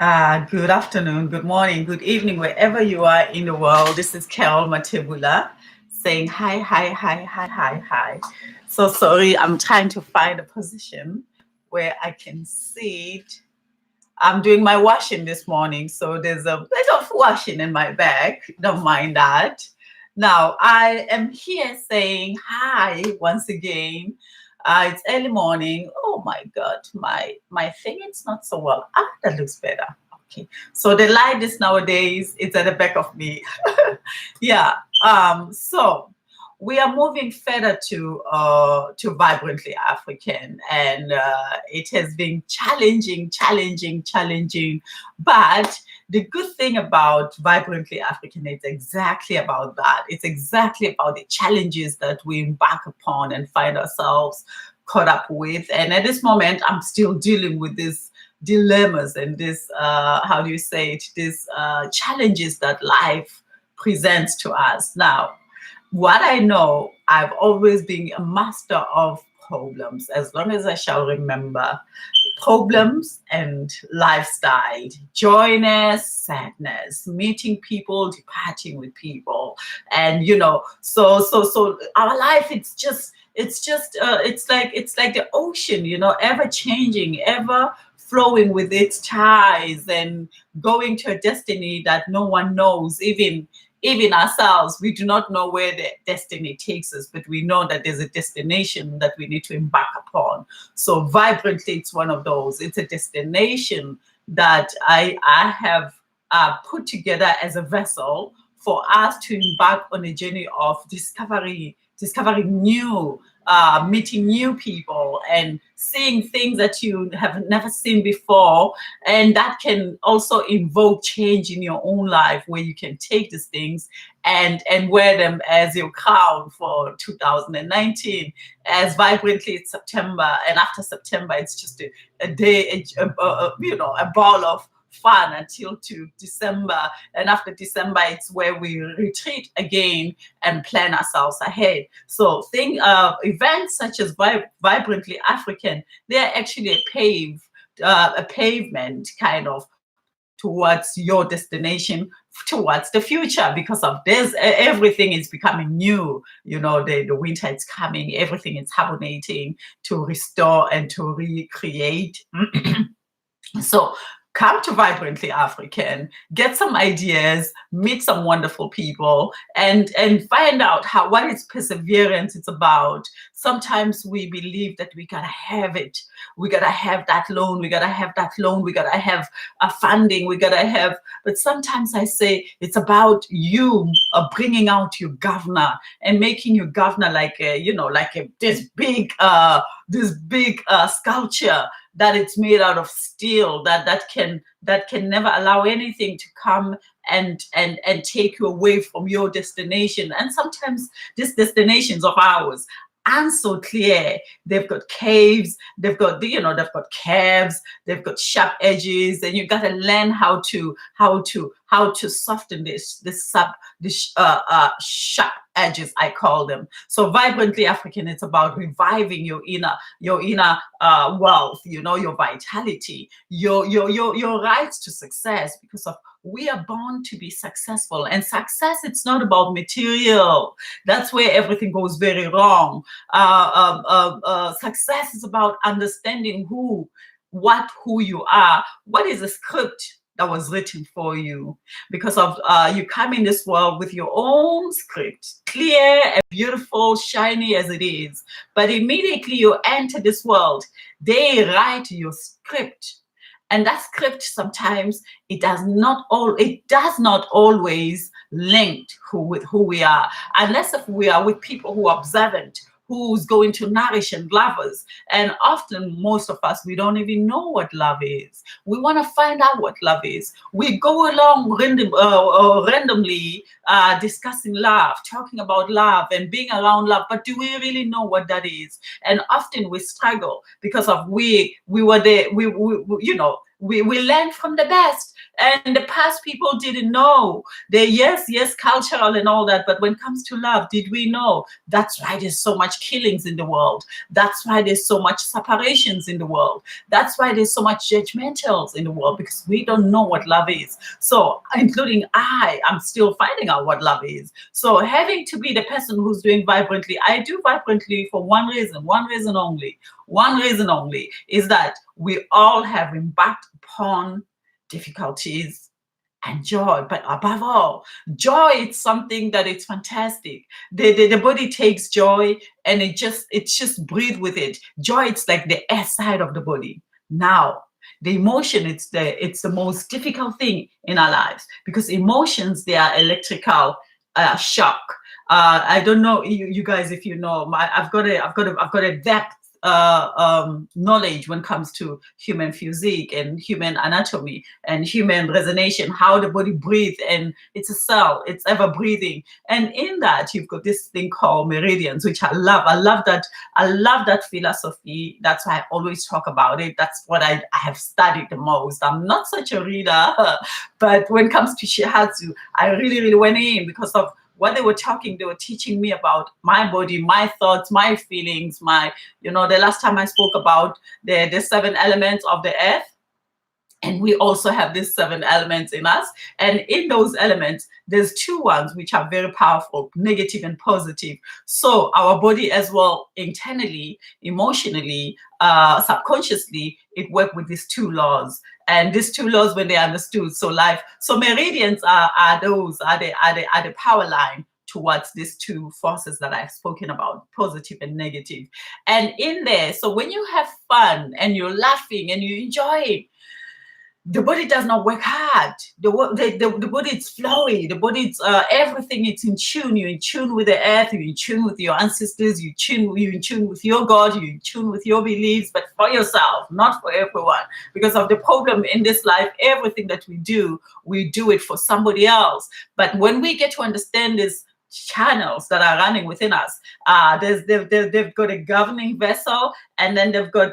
Good afternoon, good morning, good evening, wherever you are in the world. This is Carol Matebula saying hi, hi, hi, hi, hi, hi. So sorry, I'm trying to find a position where I can sit. I'm doing my washing this morning, so there's a bit of washing in my bag. Don't mind that. Now, I am here saying hi once again. It's early morning. Oh my God, my thing it's not so well. That looks better. Okay, so the light is nowadays it's at the back of me. Yeah. So we are moving further to vibrantly African, and it has been challenging. But the good thing about vibrantly African is exactly about that. It's exactly about the challenges that we embark upon and find ourselves caught up with. And at this moment, I'm still dealing with these dilemmas and this how do you say it? These challenges that life presents to us. Now, what I know, I've always been a master of problems as long as I shall remember. Problems and lifestyle, joyness, sadness, meeting people, departing with people, and so our life it's like the ocean, ever changing, ever flowing with its tides and going to a destiny that no one knows, even ourselves. We do not know where the destiny takes us, but we know that there's a destination that we need to embark upon. So vibrantly, it's one of those. It's a destination that I have put together as a vessel for us to embark on a journey of discovering new, meeting new people and seeing things that you have never seen before. And that can also invoke change in your own life, where you can take these things and wear them as your crown for 2019. As vibrantly it's September, and after September it's just a day, a ball of fun until to December. And after December, it's where we retreat again and plan ourselves ahead. So think of events such as Vibrantly African, they're actually a pavement kind of towards your destination, towards the future. Because of this, everything is becoming new. The winter is coming, everything is hibernating to restore and to recreate. So come to Vibrantly African, get some ideas, meet some wonderful people, and find out what is perseverance it's about. Sometimes we believe that we gotta have it. We gotta have that loan. We gotta have that loan. We gotta have a funding. We gotta have. But sometimes I say it's about you bringing out your governor and making your governor this big sculpture that it's made out of steel, that can never allow anything to come and take you away from your destination. And sometimes these destinations of ours aren't so clear. They've got caves, they've got caves, they've got sharp edges, and you got to learn how to soften this sharp edges, I call them. So Vibrantly African, it's about reviving your inner wealth, your vitality, your rights to success, because of we are born to be successful. And success, it's not about material. That's where everything goes very wrong. Success is about understanding who you are. What is the script that was written for you? Because of you come in this world with your own script, clear and beautiful, shiny as it is. But immediately you enter this world, they write your script. And that script, sometimes it does not always link with who we are, unless if we are with people who are observant, who's going to nourish and love us. And often, most of us, we don't even know what love is. We want to find out what love is. We go along randomly discussing love, talking about love and being around love, but do we really know what that is? And often we struggle because of we were there, we learn from the best, And the past people didn't know. They, yes, cultural and all that, but when it comes to love, did we know? That's why there's so much killings in the world. That's why there's so much separations in the world. That's why there's so much judgmentals in the world, because we don't know what love is. So, including I'm still finding out what love is. So, having to be the person who's doing vibrantly, I do vibrantly for one reason only. One reason only is that we all have embarked upon difficulties and joy, but above all, joy is something that it's fantastic. The body takes joy and it's just breathe with it. Joy, it's like the air side of the body. Now the emotion, it's the most difficult thing in our lives, because emotions, they are electrical shock. I don't know you guys, if you know, I've got a depth knowledge when it comes to human physique and human anatomy and human resonance, how the body breathes, and it's a cell, it's ever breathing. And in that, you've got this thing called meridians, which I love. I love that philosophy. That's why I always talk about it. That's what I have studied the most. I'm not such a reader, but when it comes to shiatsu, I really went in because of what they were teaching me about my body, my thoughts, my feelings, the last time I spoke about the 7 elements of the earth. And we also have these 7 elements in us. And in those elements, there's 2 ones which are very powerful, negative and positive. So our body as well, internally, emotionally, subconsciously, it works with these 2 laws. And these 2 laws, when they're understood, so meridians are the power line towards these 2 forces that I've spoken about, positive and negative. And in there, so when you have fun and you're laughing and you enjoy it, the body does not work hard. The body is flowy. The body, it's everything. It's in tune. You're in tune with the earth. You're in tune with your ancestors. You're in tune with your God. You're in tune with your beliefs, but for yourself, not for everyone. Because of the problem in this life, everything that we do it for somebody else. But when we get to understand this channels that are running within us, they've got a governing vessel, and then they've got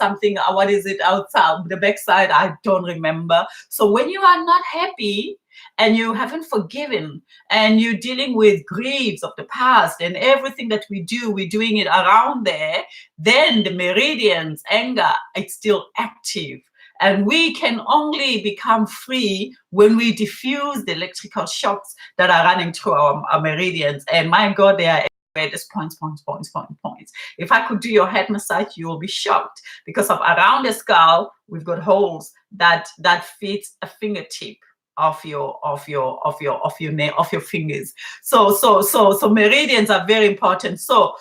something, what is it outside the backside, I don't remember. So when you are not happy and you haven't forgiven and you're dealing with griefs of the past and everything that we're doing it around there, then the meridians, anger, it's still active. And we can only become free when we diffuse the electrical shocks that are running through our meridians. And my God, they are everywhere. There's points. If I could do your head massage, you will be shocked, because of around the skull, we've got holes that fits a fingertip of your fingers. So meridians are very important. So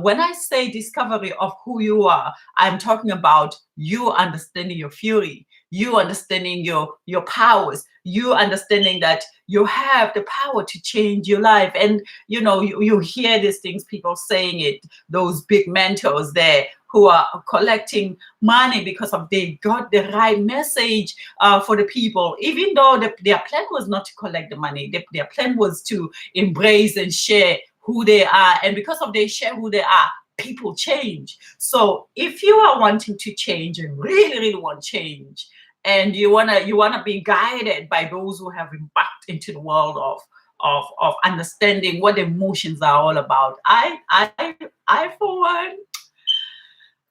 when I say discovery of who you are, I'm talking about you understanding your fury, you understanding your powers, you understanding that you have the power to change your life. And you hear these things, people saying it, those big mentors there who are collecting money because of they got the right message for the people, even though their plan was not to collect the money. Their plan was to embrace and share who they are. And because of they share who they are, people change. So if you are wanting to change and really want change, and you wanna be guided by those who have embarked into the world of understanding what emotions are all about, I for one,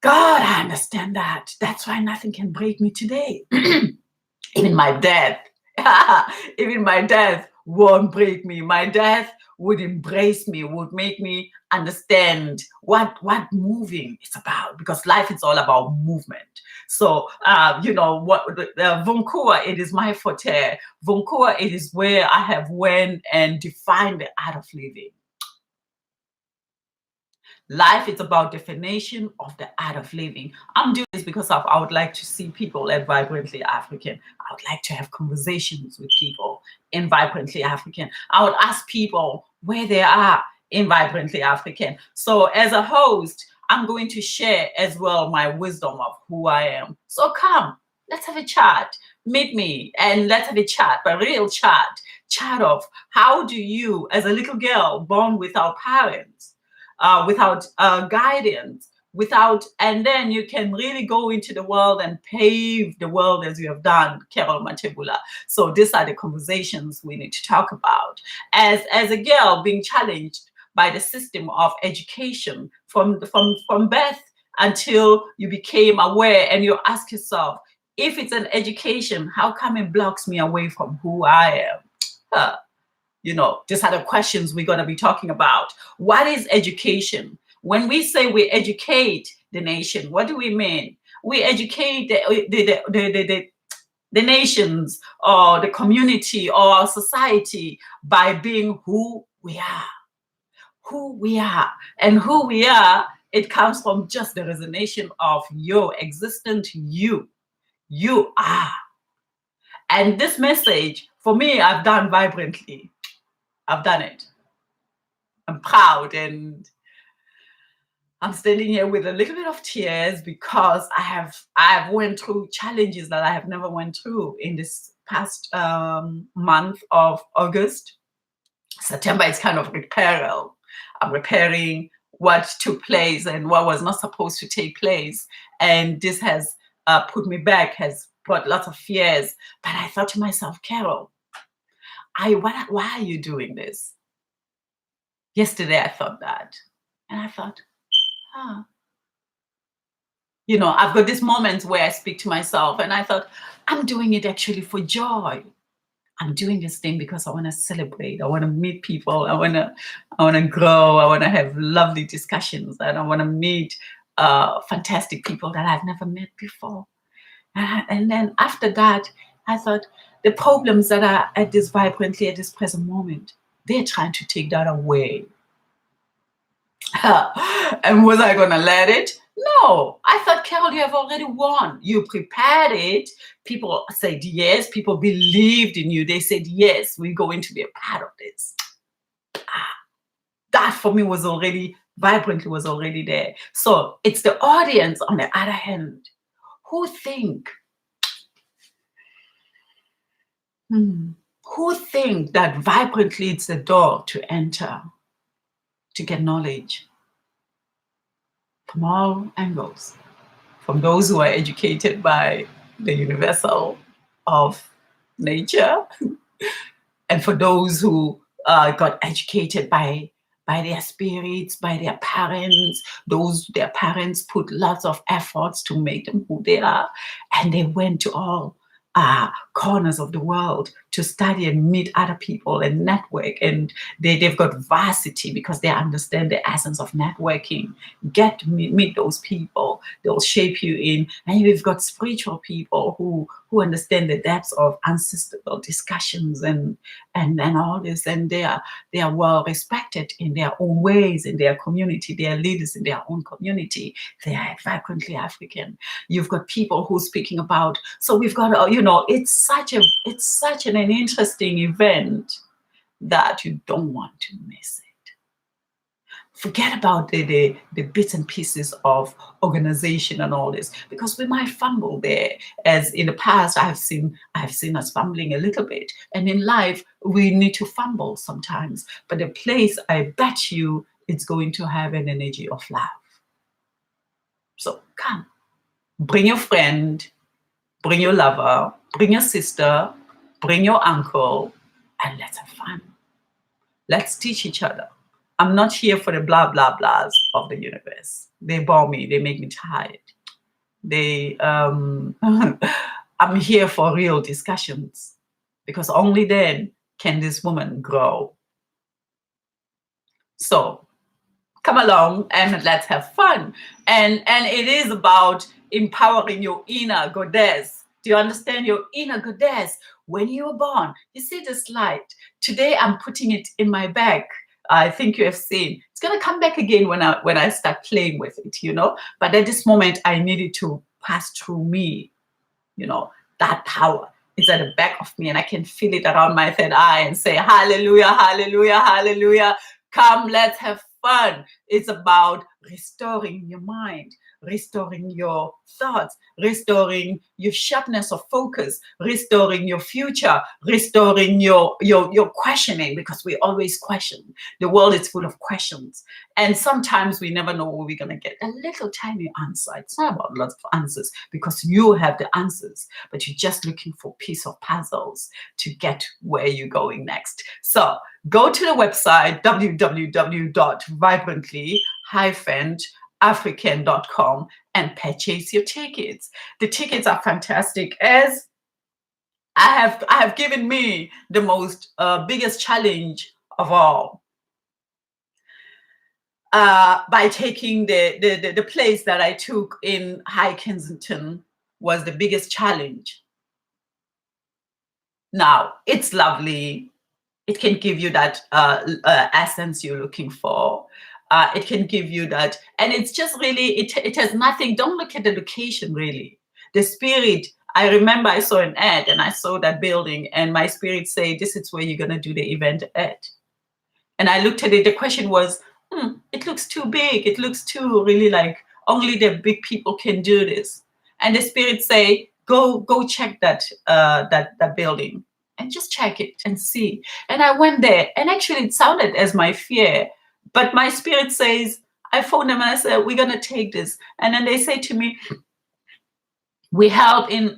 God, I understand that. That's why nothing can break me today. Even my death, even my death won't break me. My death would embrace me, would make me understand what moving is about, because life is all about movement. So, what Vunkua, it is my forte. Vunkua, it is where I have went and defined the art of living. Life is about definition of the art of living. I'm doing this because I would like to see people at Vibrantly African. I would like to have conversations with people in Vibrantly African. I would ask people where they are in Vibrantly African. So as a host, I'm going to share as well my wisdom of who I am. So come, let's have a chat. Meet me and let's have a chat, a real chat of how do you, as a little girl born without parents, without guidance, and then you can really go into the world and pave the world as you have done, Carol Matebula. So these are the conversations we need to talk about. As a girl being challenged by the system of education from birth until you became aware, and you ask yourself, if it's an education, how come it blocks me away from who I am? These are the questions we're going to be talking about. What is education? When we say we educate the nation, what do we mean? We educate the nations or the community or our society by being who we are. Who we are. And who we are, it comes from just the resonation of your existent you. You are. And this message, for me, I've done vibrantly. I've done it. I'm proud, and I'm standing here with a little bit of tears because I have went through challenges that I have never went through in this past month of August. September is kind of repairal. I'm repairing what took place and what was not supposed to take place, and this has put me back, has brought lots of fears. But I thought to myself, Carol, why are you doing this? Yesterday I thought that, and I thought, I've got these moments where I speak to myself and I thought, I'm doing it actually for joy. I'm doing this thing because I want to celebrate. I want to meet people. I want to grow. I want to have lovely discussions, and I want to meet fantastic people that I've never met before. And then after that, I thought, the problems that are at this vibrantly at this present moment, they're trying to take that away. And was I going to let it? No. I thought, Carol, you have already won. You prepared it. People said yes. People believed in you. They said, yes, we're going to be a part of this. That for me was already, vibrantly was already there. So it's the audience, on the other hand, who think that vibrantly it's the door to enter, to get knowledge from all angles, from those who are educated by the universal of nature, and for those who got educated by their spirits, by their parents. Their parents put lots of efforts to make them who they are, and they went to all corners of the world to study and meet other people and network, and they've got varsity because they understand the essence of networking. Meet those people, they'll shape you in. And you've got spiritual people who understand the depths of ancestral discussions and all this, and they are well respected in their own ways, in their community. They are leaders in their own community. They are vibrantly African. You've got people who are speaking about, so we've got it's such an interesting event that you don't want to miss it. Forget about the bits and pieces of organization and all this, because we might fumble there. As in the past, I have seen us fumbling a little bit, and in life we need to fumble sometimes. But the place, I bet you, it's going to have an energy of love. So come, bring your friend, bring your lover, bring your sister, bring your uncle, and let's have fun. Let's teach each other. I'm not here for the blah, blah, blahs of the universe. They bore me. They make me tired. I'm here for real discussions, because only then can this woman grow. So come along and let's have fun. And it is about empowering your inner goddess. Do you understand? Your inner goddess. When you were born, you see this light. Today I'm putting it in my bag. I think you have seen. It's gonna come back again when I start playing with it, But at this moment, I need it to pass through me. That power. It's at the back of me, and I can feel it around my third eye and say, hallelujah, hallelujah, hallelujah. Come, let's have fun. It's about restoring your mind, restoring your thoughts, restoring your sharpness of focus, restoring your future, restoring your questioning, because we always question. The world is full of questions. And sometimes we never know where we're going to get a little tiny answer. It's not about lots of answers because you have the answers, but you're just looking for piece of puzzles to get where you're going next. So go to the website www.vibrantly-african.com and purchase your tickets. The tickets are fantastic, as I have given me the most biggest challenge of all. By taking the place that I took in High Kensington was the biggest challenge. Now, it's lovely. It can give you that essence you're looking for. It can give you that. And it's just really, it has nothing. Don't look at the location, really. The spirit, I remember I saw an ad and I saw that building and my spirit say, this is where you're going to do the event at. And I looked at it. The question was, it looks too big. It looks too really like only the big people can do this. And the spirit say, go check that that building and just check it and see. And I went there, and actually it sounded as my fear, but my spirit says, I phoned them and I said, we're gonna take this. And then they say to me, we help in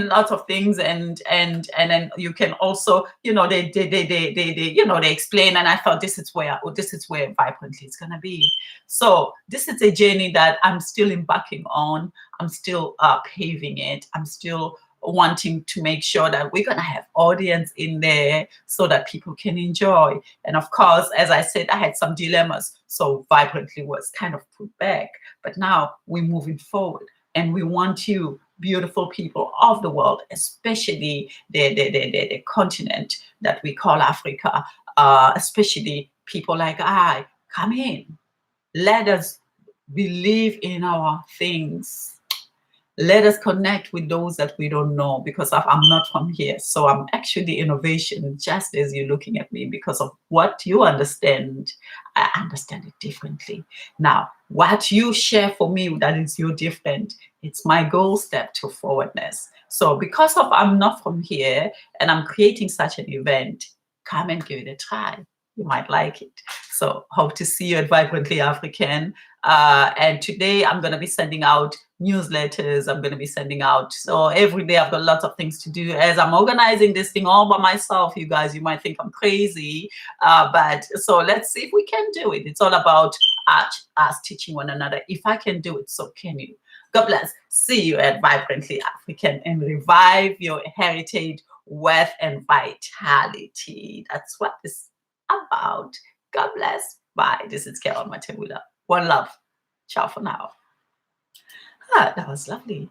lots of things, and then you can also, they they explain, and I thought this is where Vibrantly is gonna be. So this is a journey that I'm still embarking on. I'm still paving it. I'm still wanting to make sure that we're gonna have audience in there so that people can enjoy. And of course, as I said, I had some dilemmas, so Vibrantly was kind of put back, but now we're moving forward, and we want you, beautiful people of the world, especially the continent that we call Africa, especially people like I, come in. Let us believe in our things. Let us connect with those that we don't know, because I'm not from here. So I'm actually innovation, just as you're looking at me, because of what you understand. I understand it differently. Now, what you share for me, that is your different. It's my goal step to forwardness. So because of I'm not from here and I'm creating such an event, come and give it a try. You might like it. So hope to see you at Vibrantly African. And today I'm going to be sending out newsletters. I'm going to be sending out. So every day I've got lots of things to do as I'm organizing this thing all by myself. You guys, you might think I'm crazy, but so let's see if we can do it. It's all about us teaching one another. If I can do it, so can you. God bless. See you at Vibrantly African and revive your heritage, wealth, and vitality. That's what this is about. God bless. Bye. This is Carol Matebula. One love. Ciao for now. That was lovely.